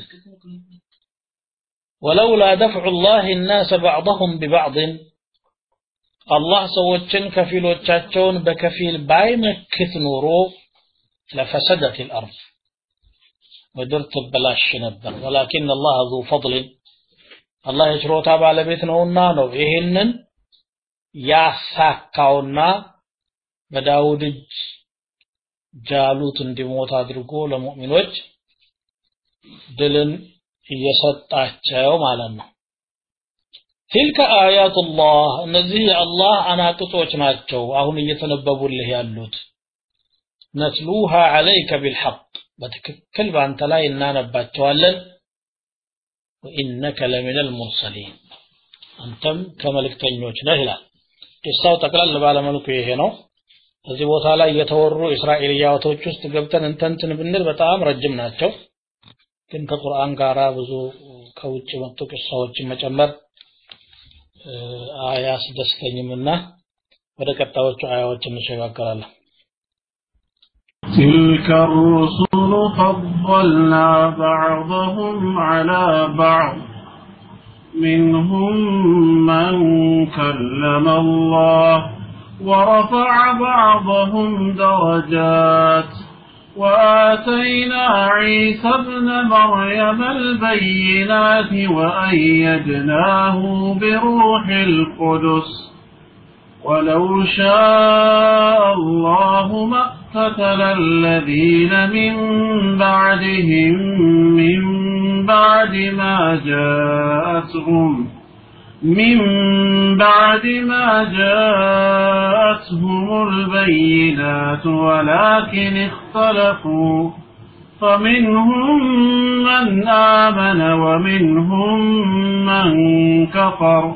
ولولا دفع الله الناس بعضهم ببعض الله ሰዎችን ከፊሎቻቸውን በከፊል ባይመክት ኖሮ لفسدت الارض ምድር ትበላሽ ነበር ولكن الله ذو فضل الله የችሮታ ባለቤት ነውና ነው ይሄንን ያሳካውና በዳውድ ጃሉት እንዲሞት አድርጎ ለሙእሚኖች ድልን እየሰጣቸው ማለት ነው تلك آيات الله እነዚህ የአላህ አናቅጾች ናቸው አሁን እየተነበቡልህ ያሉት نتلوها عليك بالحق በትክክል ባንተ ላይ እናነባቸዋለን وإنك لمن المرسلين አንተም ከመልእክተኞች ነህ ይላል ቂሳው ተቀላል ባለ መልኩ ይሄ ነው እዚህ ቦታ ላይ የተወሩ እስራኤልያቶች ውስጥ ገብተን እንተንትን ብንል በጣም ረጅም ናቸው ግን ከቁርአን ጋራ ብዙ ከውጭ መጥቶ ቂሳዎችን መጨመር አያስደስተኝምና ወደ ቀጣዮቹ አያዎች እንሸጋገራለን تلك الرسل فضلنا بعضهم على بعض منهم من كلم الله ورفع بعضهم درجات وآتينا عيسى ابن مريم البينات وأيدناه بروح القدس ولو شاء الله ما اقتتل الذين من بعدهم من بعد ما جاءتهم البينات ولكن اختلفوا فمنهم من آمن ومنهم من كفر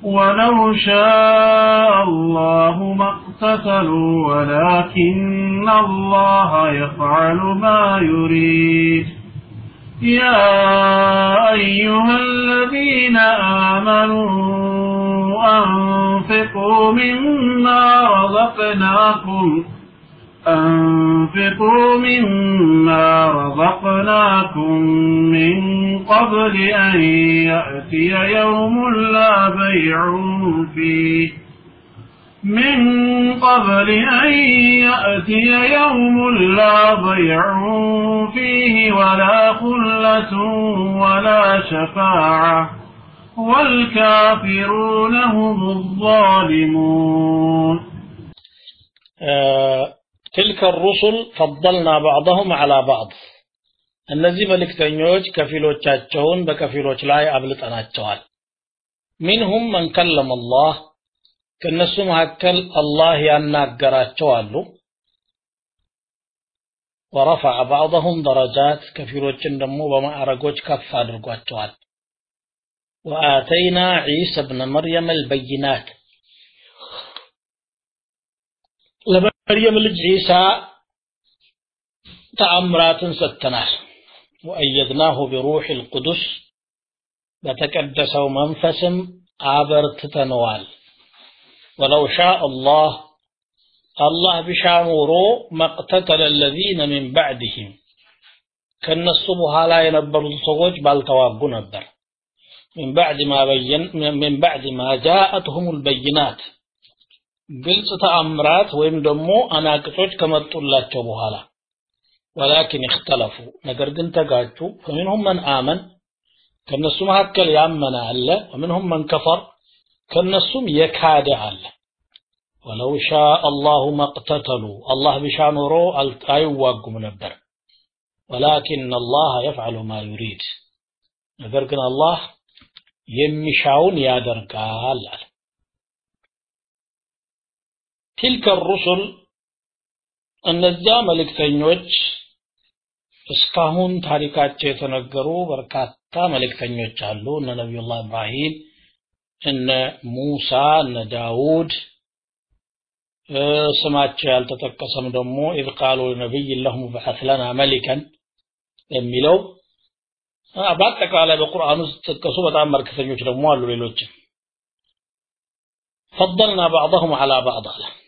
ولو شاء الله ما اقتتلوا ولكن الله يفعل ما يريد يا أيها الذين آمنوا أنفقوا مما رزقناكم من قبل أن يأتي يوم لا بيع فيه ولا خلة ولا شفاعة والكافرون هم الظالمون تلك الرسل فضلنا بعضهم على بعض እነዚህ መልእክተኞች ከፊሎቻቸውን በከፊሎች ላይ አብልጠናቸዋል منهم من كلم الله ከነሱ መካከል አላህ ያናገራቸው አሉ ورفع بعضهم درجات ከፊሎችን ደግሞ በማዕረጎች ከፍ አድርጓቸዋል وآتينا عيسى ابن مريم البينات ለመርየም ልጅ ዒሳ ተአምራትን ሰጥተናል وأيدناه بروح القدس በተቀደሰው መንፈስም አበርትተነዋል ولو شاء الله بشامور مقتتل الذين من بعدهم ከነሱ በኋላ የነበሩት ሰዎች ባልተዋጉ ነበር من بعد ما جاءتهم البينات ግልጽ ተአምራት ወይም ደግሞ አናቅጾች ከመጡላቸው በኋላ ولكن اختلفوا ነገር ግን ተጋጩ فمنهم من آمن ከነሱ መካከል ያመነ አለ ومنهم من كفر ከነሱም የካደ አለ ولو شاء الله ما اقتتلوا الله بشانورو አይዋጉም ነበር ولكن الله يفعل ما يريد ነገር ግን አላህ የሚሻውን ያደርጋል አለ تلك الرسل እነዚያ መልእክተኞች እስካሁን ታሪካቸው የተነገሩ በርካታ መልእክተኞች አሉ እነ ነብዩላህ ኢብራሂም እነ ሙሳ እነ ዳውድ ስማቸው ያልተጠቀሰም ደግሞ إذ قالوا لنبي لهم ابعث لنا ملكا የሚለው በአጠቃላይ በቁርአን ውስጥ ተጠቀሱ በጣም መልእክተኞች ደግሞ አሉ ሌሎች فضلنا بعضهم على بعض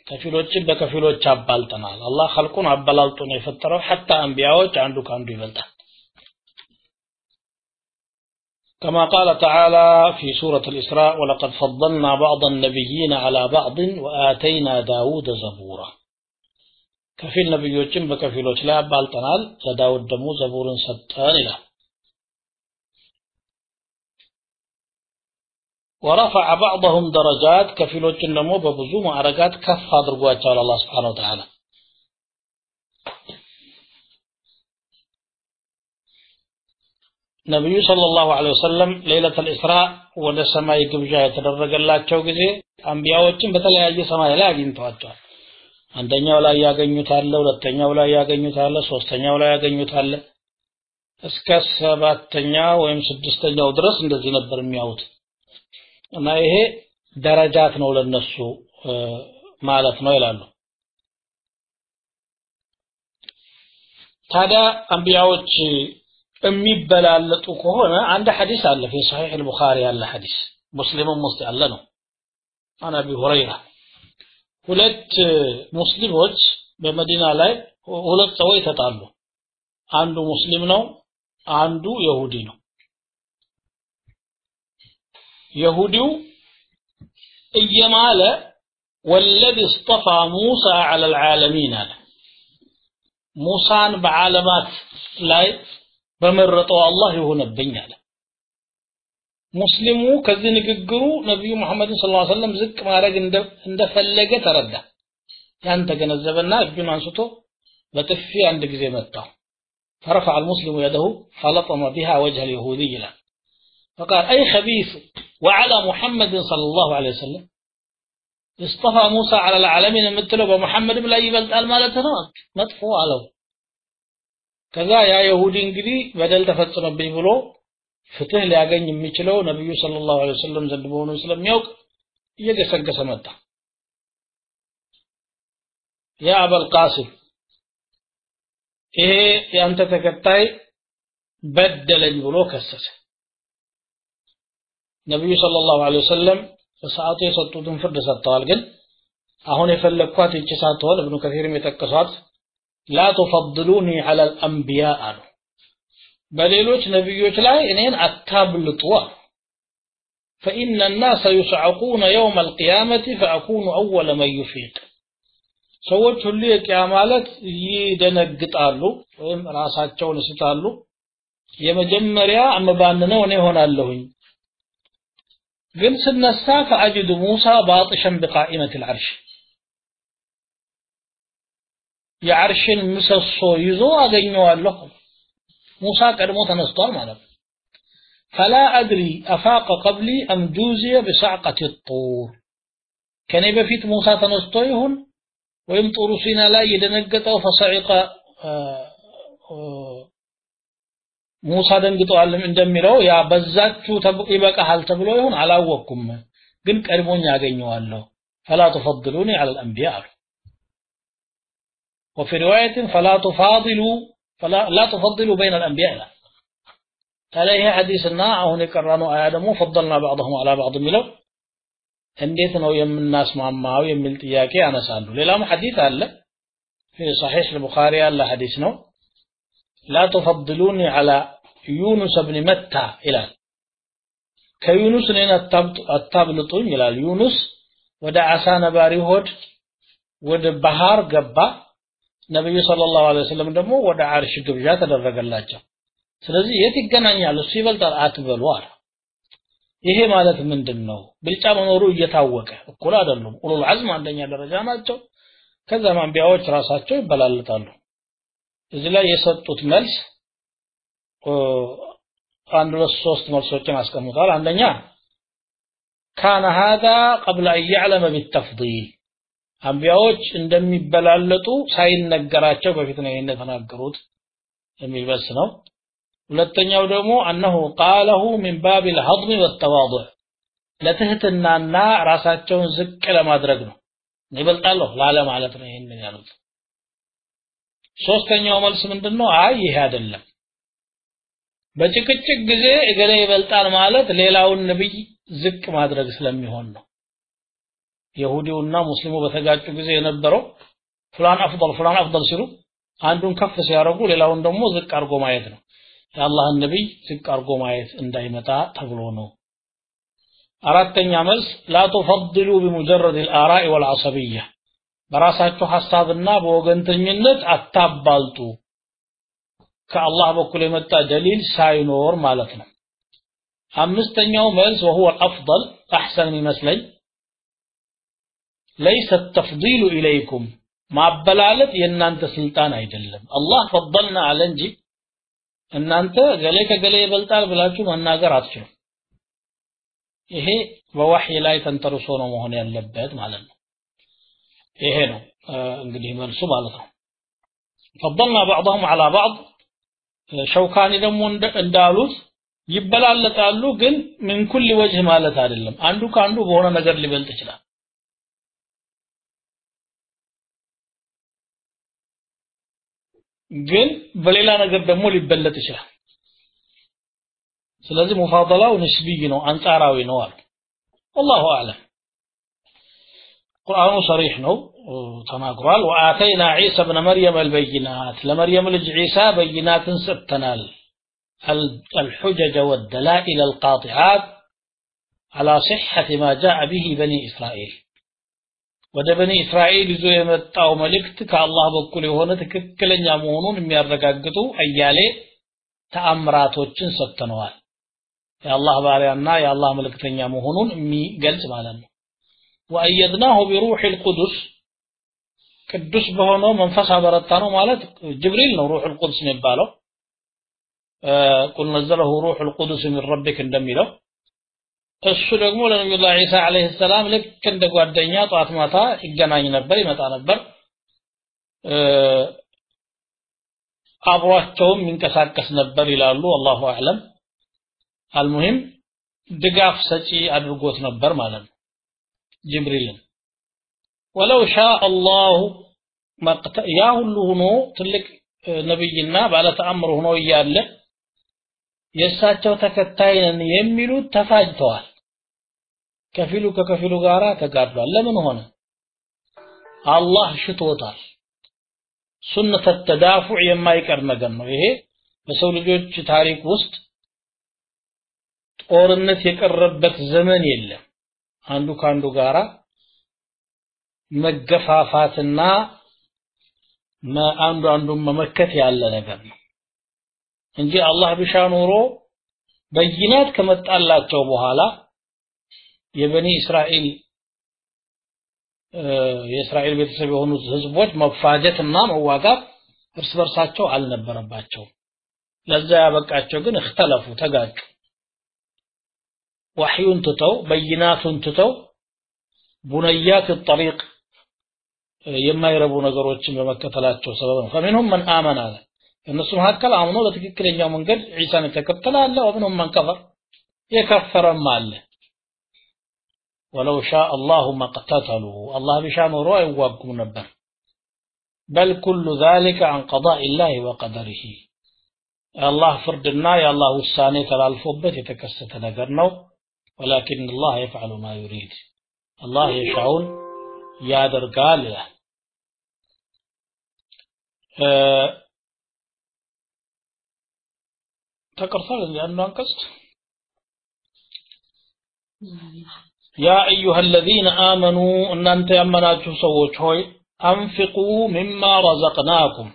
ከፊሎችን በከፊሎች አባልጠናል አላህ خلقون አባላልጦ ነው የፈጠረው حتى አንቢያዎች አንዱ ካንዱ ይበልጣል كما قال تعالى في سورة الإسراء ولقد فضلنا بعض النبيين على بعض وآتينا داود زبورا كفيل نبيوችን በከፊሎች ላይ አባልጠናል ለዳውድ ደግሞ ዘቡርን ሰጠን ይላል ورفع بعضهم درجات كفيلوችን ደግሞ በብዙ ማዕረጋት ከፍ አድርጓቸዋል አላህ Subhanahu Wa Ta'ala ነብዩ ሰለላሁ ዐለይሂ ወሰለም ለይለተ الإسراء ወደ ሰማይ ግብዣ የተደረገላቸው ጊዜ አንቢያዎችን በተለያየ ሰማይ ላይ አግኝተዋቸዋል አንደኛው ላይ ያገኙታል ሁለተኛው ላይ ያገኙታል ሶስተኛው ላይ ያገኙታል እስከ ሰባተኛው ወይም ስድስተኛው ድረስ እንደዚህ ነበር የሚያዩት እና ይሄ ደረጃት ነው ለነሱ ማለት ነው ይላሉ ታዲያ አንቢያዎች የሚበላለጡ ከሆነ አንድ ሐዲስ አለ في صحيح البخاري ያለ ሐዲስ ሙስሊምም ውስጥ ያለ ነው አና አቢ ሁረይራ ሁለት ሙስሊሞች በመዲና ላይ ሁለት ሰዎች ተጣሉ አንዱ ሙስሊም ነው አንዱ ይሁዲ ነው يهوديو ايماله والذي اصطفى موسى على العالمين موسى بعالمات لاي بمرطو الله يهونبኝ አለ ሙስሊሙ ከዚህ ንግግሩ ነብዩ መሐመድ ሰለላሁ ዐለይሂ ወሰለም ዝቅ ማድረግ እንደፈለገ ተረዳ ያን ተገነዘበና እጁን አንስቶ በጥፊ አንድ ጊዜ መታው فرفع المسلم يده فلطم بها وجه اليهودي له فقال أي خبيث وعلى محمد صلى الله عليه وسلم اصطفى موسى على العالمين مثله بمحمد بلا يبلط المالته مطفو عليه كذا يا يهودي እንግዲህ በደል ተፈጽመብኝ ብሎ ፍትህ ሊያገኝ የሚችለው ነብዩ ሰለላሁ ዐለይሂ ወሰለም ዘንድ ሆኖ ስለሚያውቅ እየገሰገሰ መጣ ያ አበል ቃሲም ይሄ ያንተ ተከታይ በደለኝ ብሎ ከሰሰ ነብዩ ሰለላሁ ዐለይሂ ወሰለም በሰዓቱ የሰጡትን ፍርድ ሰጥተዋል ግን አሁን የፈለኳት እቺ ሳትሆን ኢብኑ ከሲርም የተከሷት لا تفضلوني على الانبياء በሌሎች ነብዮች ላይ እኔን አታብልጡ فإن الناس يصعقون يوم القيامة فأكون أول من يفيق ሰዎች ሁሉ የቂያማ ዕለት ይደነግጣሉ ወይም ራሳቸውን ይስታሉ የመጀመሪያ አመባንነው እኔ ሆናለሁኝ ግን ስነሳ فأجد موسى باطشا بقائمة العرش የዓርሽን ምሰሶ ይዞ አገኘዋለሁ ሙሳ ቀድሞ ተነስቷል ማለት فلا أدري أفاق قبلي أم جوزي بصعقة الطور كان በፊት ሙሳ ተነስቶ ይሁን ወይም ጦሩ ሲና ላይ የደነገጠው فصعق ሙሳ ደንግጧል እንደሚለው ያ በዛችሁ ይበቃል ተብሎ ይሁን አላወቅኩም ግን ቀድሞኝ ያገኘዋለሁ فلا تفضلوني على الأنبياء وفي رواية لا تفضلوا بين الأنبياء عليه حديثنا هنا يقرانوا آدم فضلنا بعضهم على بعض ملو እንዴት ነው የምናስማማው የሚል ጥያቄ ያነሳሉ ሌላም ሐዲስ አለ في صحيح البخاري ያለ ሐዲስ ነው لا تفضلوني على يونس بن متى ይላል ከዩኑስ ነን አታብልጡኝ ይላል ዩኑስ ወደ አሳ ነባሪ ሆድ ወደ ባህር ገባ ነብዩ ሰለላሁ ዐለይሂ ወሰለም ደግሞ ወደ ዓርሽ ግብዣ ተደረገላቸው ስለዚህ የት ይገናኛል እሱ ይበልጣል አትበሉ አለ ይሄ ማለት ምንድነው ብልጫ መኖሩ እየታወቀ እኩል አይደሉም ኡሉል ዐዝም አንደኛ ደረጃ ናቸው ከዛ አንቢያዎች ራሳቸው ይበላልጣሉ እዚህ ላይ የሰጡት መልስ አንድ ለሶስት መልሶችን አስቀምጧል አንደኛ كان هذا قبل أن يعلم بالتفضيل አንቢያዎች እንደሚበላለጡ ሳይነገራቸው በፊት ነው የተናገሩት የሚልበስ ነው ሁለተኛው ደግሞ انه قاله من باب الهضم والتواضع ለትህትናና ራሳቸውን ዝቅ ለማድረግ ነው ይበልጣለሁ ላለ ማለት ነው ይሄንን ያሉት ሶስተኛው መልስ ምንድነው አይ ይሄ አይደለም በጭቅጭቅ ጊዜ እገሌ ይበልጣል ማለት ሌላውን ነብይ ዝቅ ማድረግ ስለሚሆን ነው ይሁዲውና ሙስሊሙ በተጋጩ ጊዜ የነበረው ፍላን አፍضل ሲሉ አንዱን ከፍ ሲያረጉ ሌላውን ደግሞ ዝቅ አርጎ ማየት ነው የአላህን ነብይ ዝቅ አርጎ ማየት እንዳይመጣ ተብሎ ነው አራተኛ መልስ لا تفضلوا بمجرد الآراء والعصبية በራሳቸው ሐሳብና በወገንተኝነት አታባልጡ ከአላህ በኩል የመጣ ደሊል ሳይኖር ማለት ነው አምስተኛው መልስ وهو الافضل احسن መስለኝ ليس التفضيل اليكم ማበላለጥ የናንተ ስልጣን አይደለም አላህ ፈضلنا አለ እንጂ እናንተ ገሌ ከገሌ ይበልጣል ብላችሁ መናገር አትችሉም ይሄ በወህይ ላይ ተንተርሶ ነው መሆን ያለበት ማለት ነው ይሄ ነው እንግዲህ መልሱ ማለት ነው فضلنا بعضهم على بعض ሸውካኒ ደግሞ እንዳሉት ይበላለጣሉ ግን ምን ኩል ወጅህ ማለት አይደለም አንዱ ካንዱ በሆነ ነገር ሊበልጥ ይችላል ግን በሌላ ነገር ደግሞ ሊበለጥ ይችላል ስለዚህ ሙፋደላው ንስቢይ ነው አንጻራዊ ነው አሉ والله اعلم ቁርአኑ صريح ነው ተናግሯል وآتينا عيسى ابن مريم البينات لمريم ልጅ ዒሳ በይናትን ሰጥተናል الحجج والدلائل القاطعات على صحة ما جاء به بني إسرائيل ወደ በኒ እስራኤል ይዞ የመጣው መልእክት ከአላህ በኩል የሆነ ትክክለኛ መሆኑን የሚያረጋግጡ አያሌ ተአምራቶችን ሰጥተነዋል የአላህ ባሪያና የአላህ መልእክተኛ መሆኑን የሚገልጽ ማለት ነው وأيدناه بروح القدس ቅዱስ በሆነው መንፈስ አበረታ ነው ማለት ጅብሪል ነው روح القدس የሚባለው قل نزله روح القدس من ربك እንደሚለው እሱ ደግሞ ለነብዩላህ ኢሳ አለይሂ ሰላም ልክ እንደ ጓደኛ ጧት ማታ ይገናኝ ነበር ይመጣ ነበር አብሯቸውም ይንቀሳቀስ ነበር ይላሉ አላሁ አዕለም አልሙሂም ድጋፍ ሰጪ አድርጎት ነበር ማለት ነው ጅብሪልን ወለው ሻአ አላሁ ያ ሁሉ ሆኖ ትልቅ ነብይና ባለ ተአምር ሆኖ እያለ የሳቸው ተከታይ ነን የሚሉት ተፋጅተዋል ከፊሉ ከከፊሉ ጋራ ተጋድሏል ለምን ሆነ አላህ ሽቶታል ሱነተ ተዳፉዕ የማይቀር ነገር ነው ይሄ በሰው ልጆች ታሪክ ውስጥ ጦርነት የቀረበት ዘመን የለም አንዱ ካንዱ ጋራ መገፋፋትና አንዱ መመከት ያለ ነገር ነው እንጂ አላህ ቢሻ ኖሮ በይናት ከመጣላቸው በኋላ የበኒ እስራኤል የእስራኤል ቤተሰብ የሆኑ ህዝቦች መፋጀትና መዋጋት እርስ በርሳቸው አልነበረባቸው ለዛ ያበቃቸው ግን እختلፉ ተጋጩ ወህዩን ተተው በይናቱን ተተው ቡነያት الطريق የማይረቡ ነገሮችን በመከተላቸው ሰበብ ነው فمنهم من آمن እነሱ መካከል አምኖ በትክክለኛው መንገድ ዒሳን ተከተለ አለ ወብንም ማን ከፈር የከፈረም አለ ولو شاء الله ما قتتلوا الله بشان روى يواقم نبر بل كل ذلك عن قضاء الله وقدره الله فردنا يا الله وساني تلالفوبت يتكست ነገር ነው ولكن الله يفعل ما يريد الله يشاءون ያደርጋል ተቀርቷል እንዴ አንቀጽ يا أيها الذين آمنوا أن أنت يمناتوا سووش هوي أنفقوا مما رزقناكم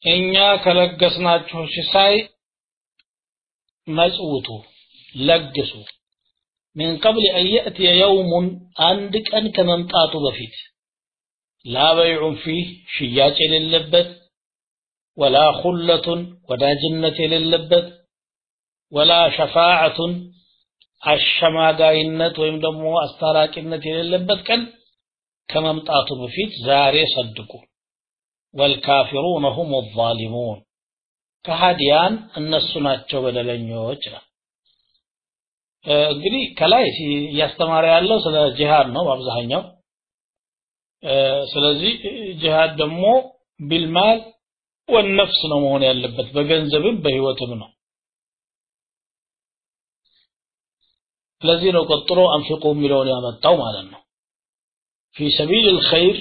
إنياك لقسناتوا شساي مسؤوتوا لقسوا من قبل أن يأتي يوم عندك أنك ممتاتوا بفيت لا بيع فيه شياج للبت ولا خلة ولا جنة للبت ولا شفاعة አሸማጋይነት ወይም ደግሞ አስታራቂነት የሌለበት ቀን ከመምጣቱ በፊት ዛሬ ሰድቁ والكافرون هم الظالمون ከሃዲያን እነሱ ናቸው በደለኞች ነው እንግዲህ ከላይ ያስተማረ ያለው ስለ ጂሃድ ነው በአብዛኛው ስለዚህ ጂሃድ ደግሞ بالمال والنفس ነው መሆን ያለበት በገንዘብም በህይወትም ነው ለዚህ ነው ቀጥሮ አንፍቁ ሚለውን ያመጣው ማለት ነው في سبيل الخير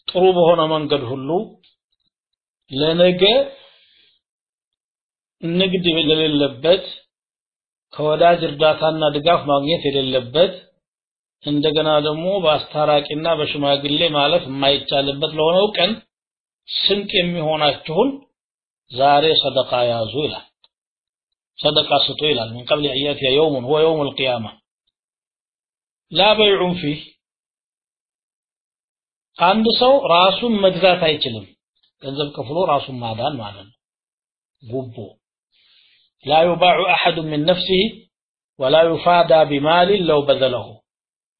ጥሩ በሆነ መንገድ ሁሉ ለነገ ንግድ የሌለበት ከወዳጅ እርዳታና ድጋፍ ማግኘት የሌለበት እንደገና ደግሞ በአስታራቂና በሽማግሌ ማለፍ የማይቻልበት ለሆነው ቀን ስንቅ የሚሆናችሁን ዛሬ ሰደቃ ያዙ ይላል ሰደቃ ስጡ ይላል من قبل ان ياتي يوم هو يوم القيامه لا بيع فيه አንድ ሰው ራሱን መግዛት አይችልም ገንዘብ ከፍሎ ራሱን ማዳን ማለት ነው ጉቦ لا يباع احد من نفسه ولا يفادى بمال لو بذله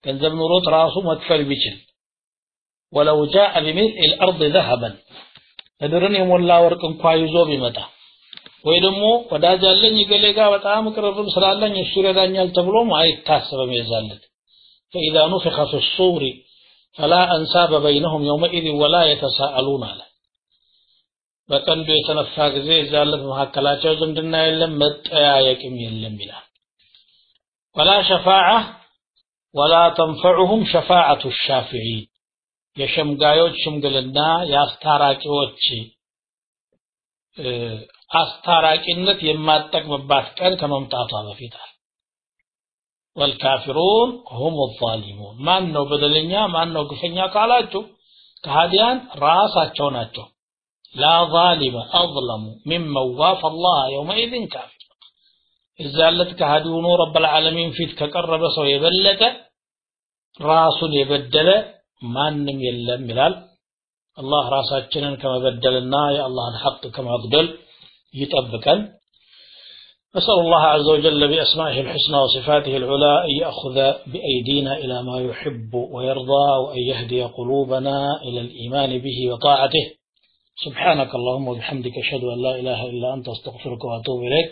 ገንዘብ ኑሮት ራሱ መክፈል ቢችል ولو جاء بملء الارض ذهبا እድርን የሞላ ወርቅ እንኳን ይዞ ቢመጣ ወይ ደግሞ ወዳጅ አለኝ ገሌጋ በጣም ቅርብም ስላለኝ እሱ ይረዳኛል ተብሎ አይታሰብም ይዛለት فاذا نفخ في الصور فلا انساب بينهم يومئذ ولا يتساءلون على በቀንዱ የተነፋ ጊዜ ይዛለት መሐከላቸው ዝምድና የለም መጠያየቅም የለም ይላል ولا شفاعه ولا تنفعهم شفاعه الشافعين የሸምጋዮች ሽምግልና ያስታራቂዎች አስታራቂነት የማጠቅምባት ቀን ከመምጣቷ በፊት والكافرون هم الظالمون ማን ነው በደለኛ ማን ነው ግፈኛ ካላችሁ ከሃዲያን ራሳቸው ናቸው لا ظالم اظلم ممن وافى الله يومئذ كافر እዛለት ከሃዲው ነው رب العالمين ፊት ከቀረበ ሰው የበለጠ ራሱን የበደለ ማንንም የለም ይላል አላህ ራሳችንን ከመበደልና የአላህን ሐቅ ከማግደል ይጠብቀን نسأل الله عز وجل بأسمائه الحسنى وصفاته العلى أن يأخذ بأيدينا إلى ما يحب ويرضى وأن يهدي قلوبنا إلى الإيمان به وطاعته سبحانك اللهم وبحمدك أشهد أن لا إله إلا أنت أستغفرك وأتوب إليك